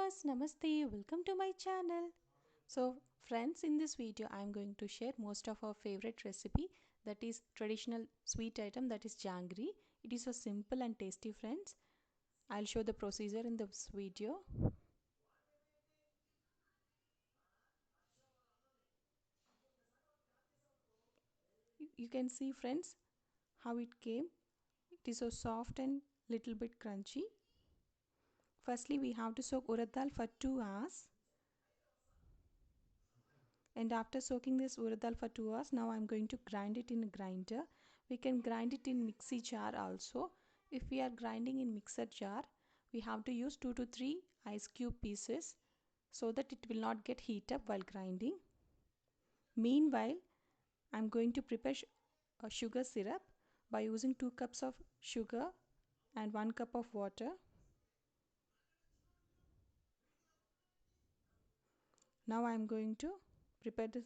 viewers, namaste, welcome to my channel. So friends, in this video I am going to share most of our favorite recipe, that is traditional sweet item, that is jangri. It is so simple and tasty friends. I'll show the procedure in this video. You can see friends how it came. It is so soft and little bit crunchy. Firstly we have to soak urad dal for 2 hours. And after soaking this urad dal for 2 hours, now I'm going to grind it in a grinder. We can grind it in mixie jar also. If we are grinding in mixer jar, we have to use 2 to 3 ice cube pieces so that it will not get heat up while grinding. Meanwhile, I'm going to prepare a sugar syrup by using 2 cups of sugar and 1 cup of water. Now I'm going to prepare the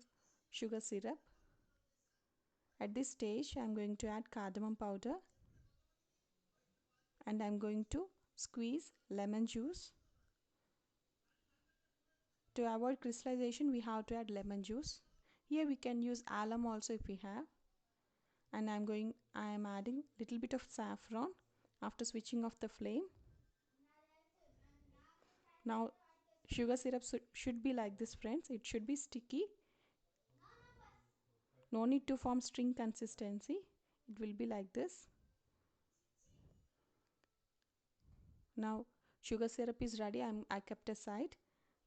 sugar syrup. At this stage, I'm going to add cardamom powder and I'm going to squeeze lemon juice. To avoid crystallization, we have to add lemon juice. Here we can use alum also if we have. And I am adding little bit of saffron after switching off the flame. Now sugar syrup should be like this friends. It should be sticky. No need to form string consistency. It will be like this. Now sugar syrup is ready. I kept aside.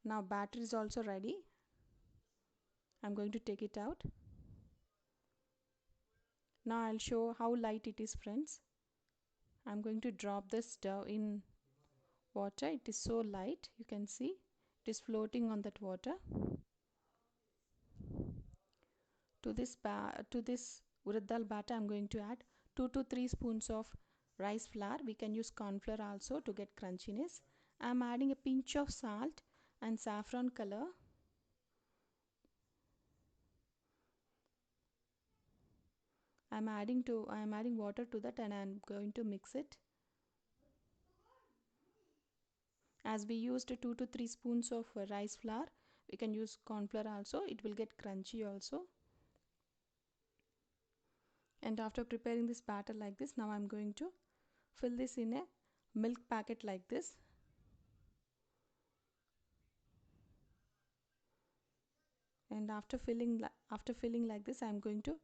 Now batter is also ready. I'm going to take it out. Now I'll show how light it is friends. I'm going to drop this dough in water. It is so light, you can see it is floating on that water. To this urad dal batter, I'm going to add 2 to 3 spoons of rice flour. We can use corn flour also to get crunchiness. I'm adding a pinch of salt and saffron color. I am adding water to that and I'm going to mix it. As we used 2 to 3 spoons of rice flour, we can use corn flour also. It will get crunchy also. And after preparing this batter like this, now I'm going to fill this in a milk packet like this. And after filling like this, I'm going to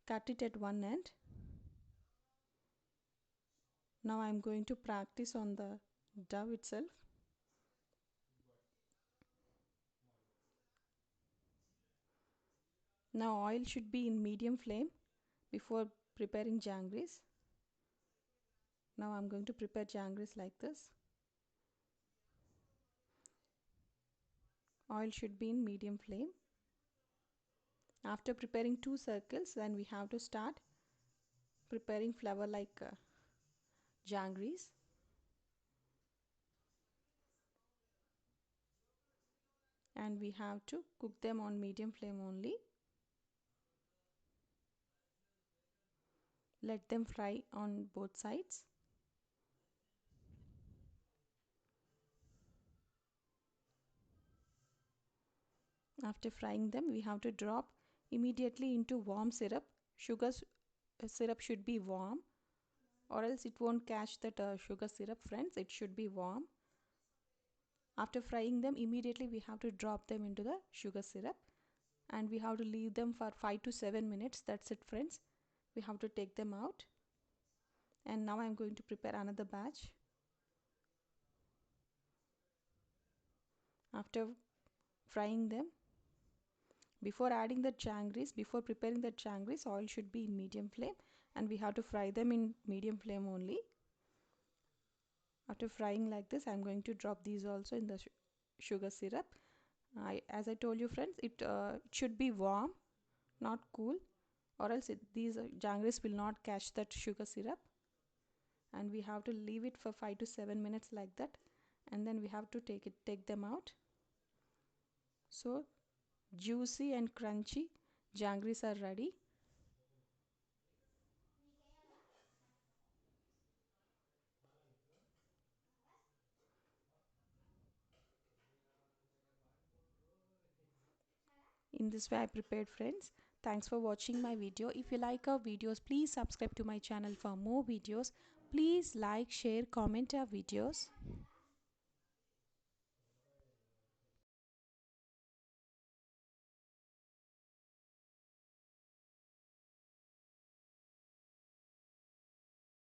cut it at one end. Now I'm going to practice on the dough itself. Now oil should be in medium flame before preparing jangris. Now I'm going to prepare jangris like this. Oil should be in medium flame. After preparing 2 circles, then we have to start preparing flour like jangris. And we have to cook them on medium flame only. Let them fry on both sides. After frying them, we have to drop immediately into warm syrup. Syrup should be warm, or else it won't catch that sugar syrup friends. It should be warm. After frying them, immediately we have to drop them into the sugar syrup and we have to leave them for 5 to 7 minutes. That's it friends. We have to take them out. And now I'm going to prepare another batch. After frying them, before adding the jangris, before preparing the jangris, oil should be in medium flame and we have to fry them in medium flame only. After frying like this, I'm going to drop these also in the sugar syrup. As I told you friends, it should be warm, not cool, or else these jangris will not catch that sugar syrup. And we have to leave it for 5 to 7 minutes like that, and then we have to take them out. So juicy and crunchy jangris are ready. In this way I prepared, friends. Thanks for watching my video. If you like our videos, please subscribe to my channel for more videos. Please like, share, comment our videos.